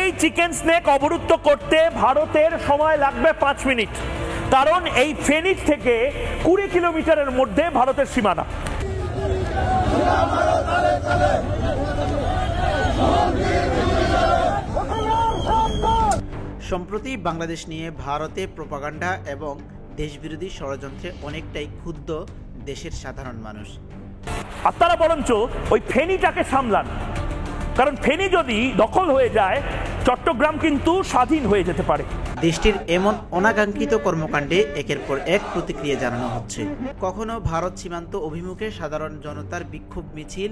এই chicken snake অবরুদ্ধ করতে ভারতের সময় লাগবে 5 মিনিট, কারণ এই ফেনী থেকে 20 কিলোমিটারের মধ্যে ভারতের সীমানা। সম্প্রতি বাংলাদেশ নিয়ে ভারতে প্রোপাগান্ডা এবং দেশবিরোধী ষড়যন্ত্রে অনেকটাই ক্ষুব্ধ দেশের সাধারণ মানুষ। আপনারা বরঞ্চ ওই ফেনীটাকে সামলান, কারণ ফেনী যদি দখল হয়ে যায় চট্টগ্রাম কিন্তু স্বাধীন হয়ে যেতে পারে। দেশটির এমন অনাকাঙ্ক্ষিত কর্মকাণ্ডে একের পর এক প্রতিক্রিয়া জানানো হচ্ছে। কখনো ভারত সীমান্ত অভিমুখে সাধারণ জনতার বিক্ষোভ মিছিল,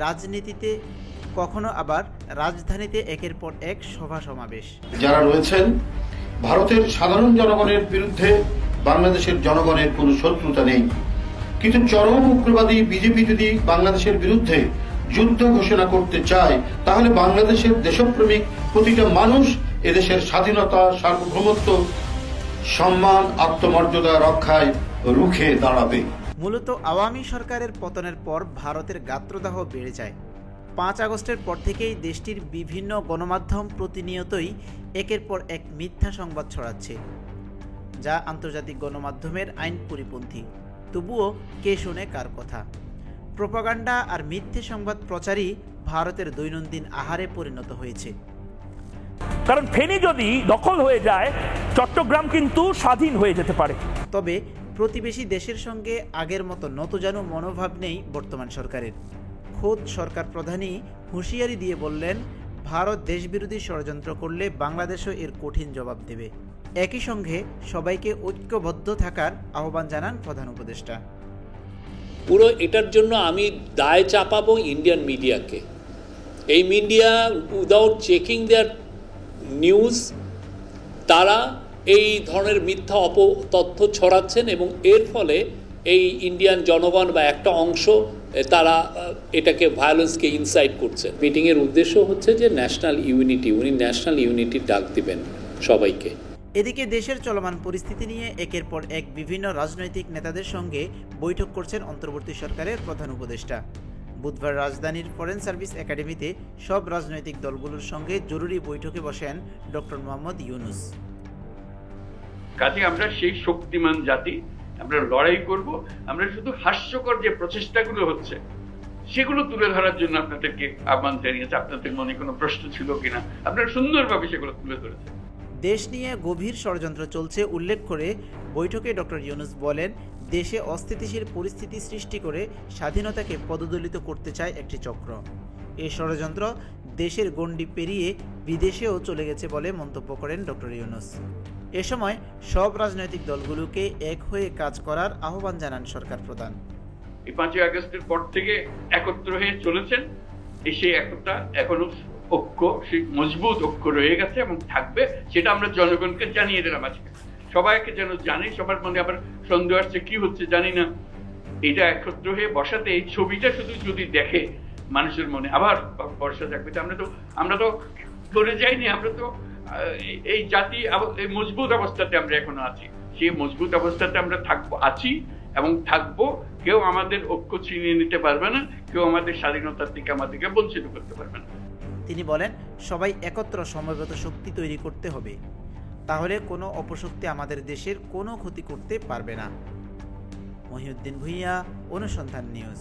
রাজনীতিতে, কখনো আবার রাজধানীতে একের পর এক সভা সমাবেশ। যারা রয়েছেন ভারতের সাধারণ জনগণের বিরুদ্ধে বাংলাদেশের জনগণের কোনো শত্রুতা নেই, কিন্তু চরম উগ্রবাদী বিজেপি যদি বাংলাদেশের বিরুদ্ধে যুদ্ধ ঘোষণা করতে চায়, তাহলে বাংলাদেশের দেশপ্রেমিক প্রতিটা মানুষ এদেশের স্বাধীনতা, সার্বভৌমত্ব, সম্মান, আত্মমর্যাদা রক্ষায় রুখে দাঁড়াবে। মূলত আওয়ামী সরকারের পতনের পর ভারতের গাত্রদাহ বেড়ে যায়। 5 আগস্টের পর থেকেই দেশটির বিভিন্ন গণমাধ্যম প্রতিনিয়তই একের পর এক মিথ্যা সংবাদ ছড়াচ্ছে, যা আন্তর্জাতিক গণমাধ্যমের আইন পরিপন্থী। তবুও কে শোনে কার কথা? প্রোপাগান্ডা আর মিথ্যে সংবাদ প্রচারই ভারতের দৈনন্দিন আহারে পরিণত হয়েছে। কারণ ফেনী যদি দখল হয়ে যায় চট্টগ্রাম কিন্তু স্বাধীন হয়ে যেতে পারে। তবে প্রতিবেশী দেশের সঙ্গে আগের মতো নতজানু মনোভাব নেই বর্তমান সরকারের। খোদ সরকার প্রধানই হুঁশিয়ারি দিয়ে বললেন, ভারত দেশবিরোধী ষড়যন্ত্র করলে বাংলাদেশও এর কঠিন জবাব দেবে। একই সঙ্গে সবাইকে ঐক্যবদ্ধ থাকার আহ্বান জানান প্রধান উপদেষ্টা। পুরো এটার জন্য আমি দায় চাপাবো ইন্ডিয়ান মিডিয়াকে। এই মিডিয়া উইদাউট চেকিং দেয়ার নিউজ, তারা এই ধরনের মিথ্যা তথ্য ছড়াচ্ছেন এবং এর ফলে এই ইন্ডিয়ান জনগণ বা একটা অংশ তারা এটাকে ভায়োলেন্সকে ইনসাইট করছেন। মিটিংয়ের উদ্দেশ্য হচ্ছে যে ন্যাশনাল ইউনিটি, উনি ন্যাশনাল ইউনিটির ডাক দিবেন সবাইকে। এদিকে দেশের চলমান পরিস্থিতি নিয়ে একের পর এক বিভিন্ন রাজনৈতিক নেতাদের সঙ্গে বৈঠক করছেন অন্তর্বর্তী সরকারের প্রধান উপদেষ্টা। বুধবার রাজধানীর ফরেন সার্ভিস একাডেমিতে সব রাজনৈতিক দলগুলোর সঙ্গে জরুরি বৈঠকে বসেন ডক্টর মোহাম্মদ ইউনূস। কাজে আমরা সেই শক্তিমান জাতি, আমরা লড়াই করব। আমরা শুধু হাস্যকর যে প্রচেষ্টাগুলো হচ্ছে সেগুলো তুলে ধরার জন্য আপনাদেরকে আহ্বান জানিয়েছে। আপনাদের মনে কোনো প্রশ্ন ছিল কিনা, আপনারা সুন্দরভাবে সেগুলো তুলে ধরেছেন। দেশ নিয়ে গভীর ষড়যন্ত্র চলছে উল্লেখ করে বৈঠকে ডক্টর ইউনূস বলেন, দেশে অস্থিতিশীল পরিস্থিতি সৃষ্টি করে স্বাধীনতাকে পদদলিত করতে চায় একটি চক্র। এই ষড়যন্ত্র দেশের গণ্ডি পেরিয়ে বিদেশেও চলে গেছে বলে মন্তব্য করেন ডক্টর ইউনূস। এ সময় সব রাজনৈতিক দলগুলোকে এক হয়ে কাজ করার আহ্বান জানান সরকার প্রধান। এই 5 আগস্টের পর থেকে একত্র হয়ে চলেছেন, সেই একতা এখনো ঐক্য, সেই মজবুত ঐক্য রয়ে গেছে এবং থাকবে। সেটা আমরা জনগণকে জানিয়ে দিলাম আজকে, সবাইকে যেন জানি। সবার মনে আবার সন্দেহ আসছে কি হচ্ছে জানি না, এটা একত্র হয়ে বসাতে এই ছবিটা শুধু যদি দেখে মানুষের মনে আবার ভরসা থাকবে। আমরা তো করে যাইনি, আমরা তো এই জাতি এই মজবুত অবস্থাতে আমরা এখনো আছি। সেই মজবুত অবস্থাতে আমরা আছি এবং থাকবো। কেউ আমাদের ঐক্য ছিনিয়ে নিতে পারবে না, কেউ আমাদের স্বাধীনতার থেকে আমাদেরকে বঞ্চিত করতে পারবে না। তিনি বলেন, সবাই একত্র সমবেত শক্তি তৈরি করতে হবে, তাহলে কোনো অপশক্তি আমাদের দেশের কোনো ক্ষতি করতে পারবে না। মহিউদ্দিন ভূঁইয়া, অনুসন্ধান নিউজ।